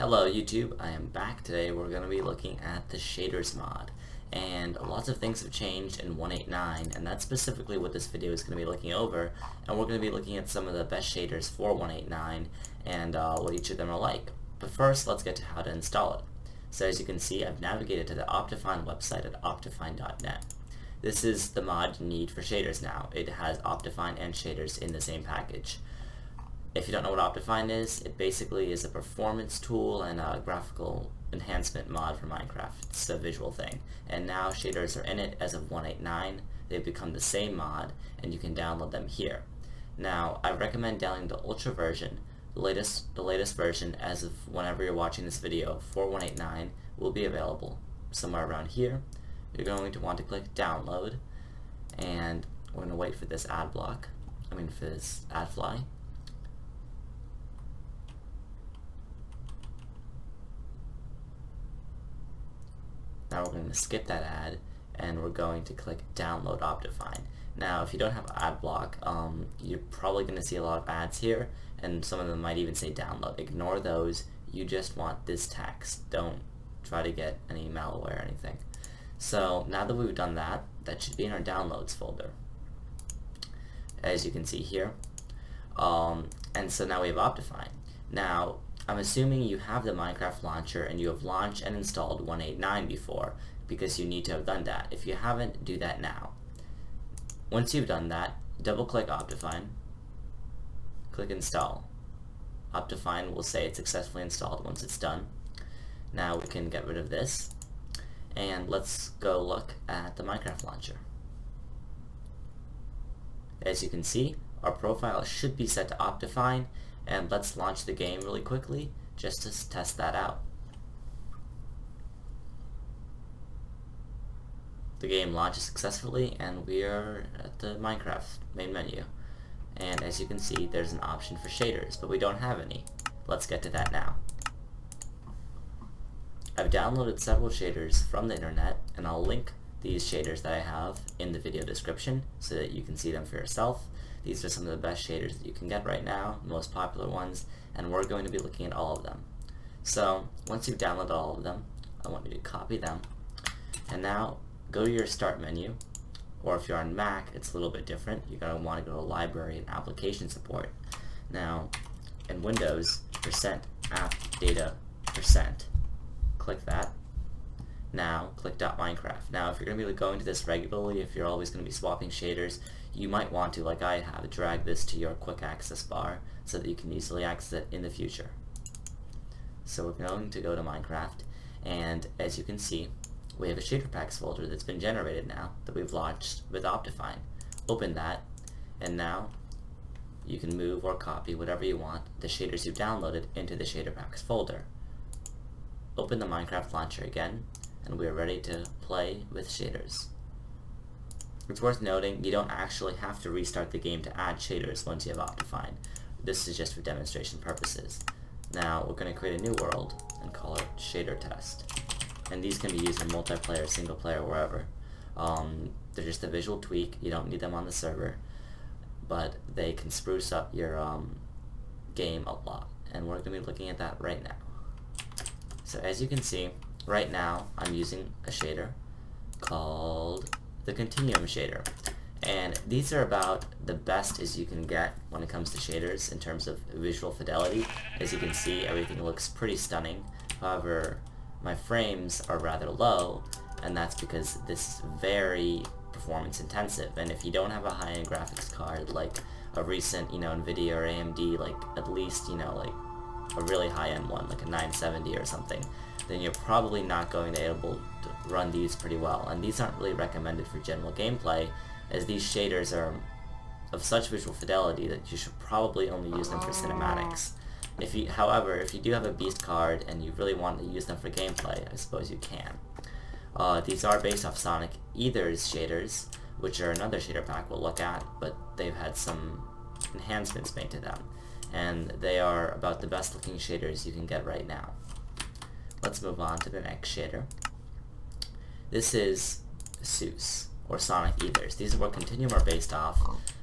Hello YouTube, I am back. Today we're going to be looking at the shaders mod, and lots of things have changed in 1.8.9, and that's specifically what this video is going to be looking over, and we're going to be looking at some of the best shaders for 1.8.9 and what each of them are like. But first, let's get to how to install it. So as you can see, I've navigated to the OptiFine website at optifine.net. This is the mod you need for shaders now. It has OptiFine and shaders in the same package. If you don't know what OptiFine is, it basically is a performance tool and a graphical enhancement mod for Minecraft. It's a visual thing. And now shaders are in it as of 1.8.9. They've become the same mod, and you can download them here. Now, I recommend downloading the Ultra version. The latest version, as of whenever you're watching this video, for 1.8.9 will be available somewhere around here. You're going to want to click download, and we're going to wait for this ad fly. Now we're going to skip that ad, and we're going to click download OptiFine. Now if you don't have ad block, you're probably going to see a lot of ads here, and some of them might even say download. Ignore those. You just want this text. Don't try to get any malware or anything. So now that we've done that, that should be in our downloads folder, as you can see here. And so now we have OptiFine. Now I'm assuming you have the Minecraft launcher and you have launched and installed 1.8.9 before, because you need to have done that. If you haven't, do that now. Once you've done that, double click OptiFine, click install. OptiFine will say it's successfully installed once it's done. Now we can get rid of this, and let's go look at the Minecraft launcher. As you can see, our profile should be set to OptiFine, and let's launch the game really quickly just to test that out. The game launches successfully, and we are at the Minecraft main menu. And as you can see, there's an option for shaders, but we don't have any. Let's get to that now. I've downloaded several shaders from the internet, and I'll link these shaders that I have in the video description so that you can see them for yourself. These are some of the best shaders that you can get right now, the most popular ones, and we're going to be looking at all of them. So once you've downloaded all of them, I want you to copy them, and now go to your start menu, or if you're on Mac, it's a little bit different. You're going to want to go to library and application support. Now in Windows, %app-data%, click that. Now click .minecraft. Now if you're going to be going to this regularly, if you're always going to be swapping shaders, you might want to, like I have, drag this to your quick access bar so that you can easily access it in the future. So we're going to go to Minecraft, and as you can see, we have a shader packs folder that's been generated now that we've launched with OptiFine. Open that, and now you can move or copy whatever you want, the shaders you've downloaded, into the shader packs folder. Open the Minecraft launcher again, and we are ready to play with shaders. It's worth noting you don't actually have to restart the game to add shaders once you have OptiFine. This is just for demonstration purposes. Now we're going to create a new world and call it shader test. And these can be used in multiplayer, single player, wherever. They're just a visual tweak. You don't need them on the server, but they can spruce up your game a lot. And we're going to be looking at that right now. So as you can see, right now I'm using a shader called the Continuum Shader, and these are about the best as you can get when it comes to shaders in terms of visual fidelity. As you can see, everything looks pretty stunning. However, my frames are rather low, and that's because this is very performance intensive, and if you don't have a high-end graphics card like a recent NVIDIA or AMD, like at least like a really high-end one like a 970 or something, then you're probably not going to be able to run these pretty well. And these aren't really recommended for general gameplay, as these shaders are of such visual fidelity that you should probably only use them for cinematics. However, if you do have a beast card and you really want to use them for gameplay, I suppose you can. These are based off Sonic Ether's shaders, which are another shader pack we'll look at, but they've had some enhancements made to them, and they are about the best looking shaders you can get right now. Let's move on to the next shader. This is Zeus, or Sonic Ethers. These are what Continuum are based off,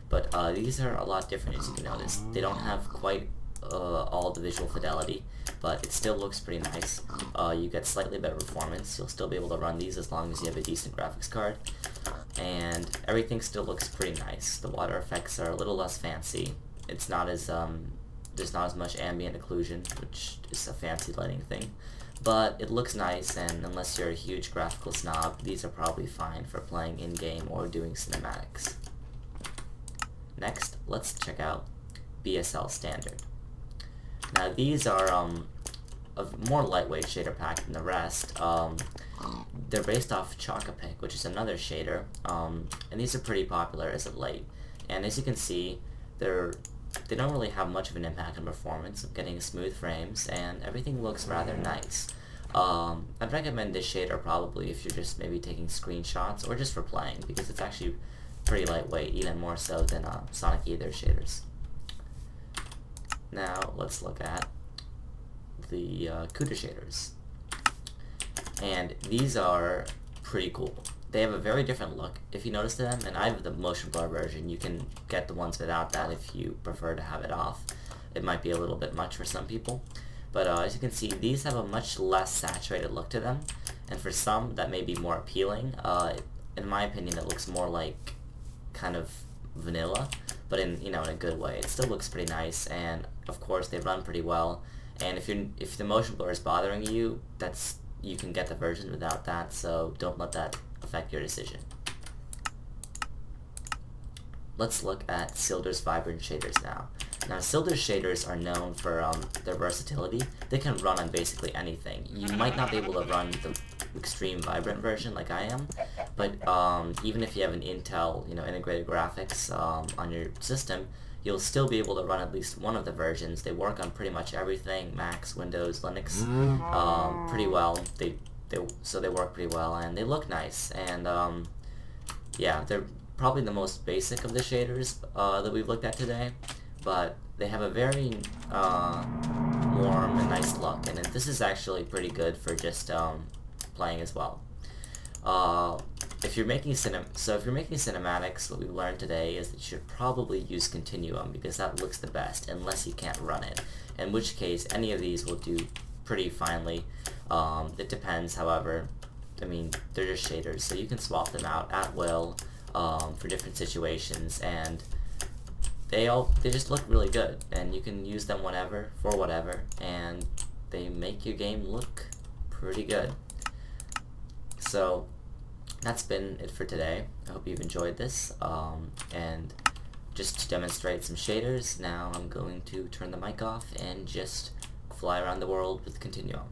but these are a lot different, as you can notice. They don't have quite all the visual fidelity, but it still looks pretty nice. You get slightly better performance. You'll still be able to run these as long as you have a decent graphics card, and everything still looks pretty nice. The water effects are a little less fancy. It's not as there's not as much ambient occlusion, which is a fancy lighting thing, but it looks nice, and unless you're a huge graphical snob, these are probably fine for playing in-game or doing cinematics. Next, let's check out Bsl Standard. Now these are a more lightweight shader pack than the rest. They're based off Chocopic, which is another shader, and these are pretty popular as of late. And as you can see, they don't really have much of an impact on performance of getting smooth frames, and everything looks rather nice. I'd recommend this shader probably if you're just maybe taking screenshots or just for playing, because it's actually pretty lightweight, even more so than Sonic Ether shaders. Now let's look at the Cuda Shaders. And these are pretty cool. They have a very different look, if you notice them, and I have the motion blur version. You can get the ones without that if you prefer to have it off. It might be a little bit much for some people. But as you can see, these have a much less saturated look to them, and for some that may be more appealing. In my opinion, it looks more like kind of vanilla, but in in a good way. It still looks pretty nice, and of course they run pretty well. And if the motion blur is bothering you, you can get the version without that, so don't let that affect your decision. Let's look at Sildur's vibrant shaders now. Now Sildur shaders are known for their versatility. They can run on basically anything. You might not be able to run the extreme vibrant version like I am, but even if you have an Intel integrated graphics on your system, you'll still be able to run at least one of the versions. They work on pretty much everything, Macs, Windows, Linux, pretty well. So they work pretty well, and they look nice, and yeah, they're probably the most basic of the shaders that we've looked at today, but they have a very warm and nice look, and this is actually pretty good for just playing as well. If you're making cinematics, what we learned today is that you should probably use Continuum, because that looks the best, unless you can't run it, in which case any of these will do pretty finely. It depends, however. I mean, they're just shaders, so you can swap them out at will for different situations, and they just look really good, and you can use them whenever, for whatever, and they make your game look pretty good. So that's been it for today. I hope you've enjoyed this, and just to demonstrate some shaders, now I'm going to turn the mic off and just fly around the world with Continuum.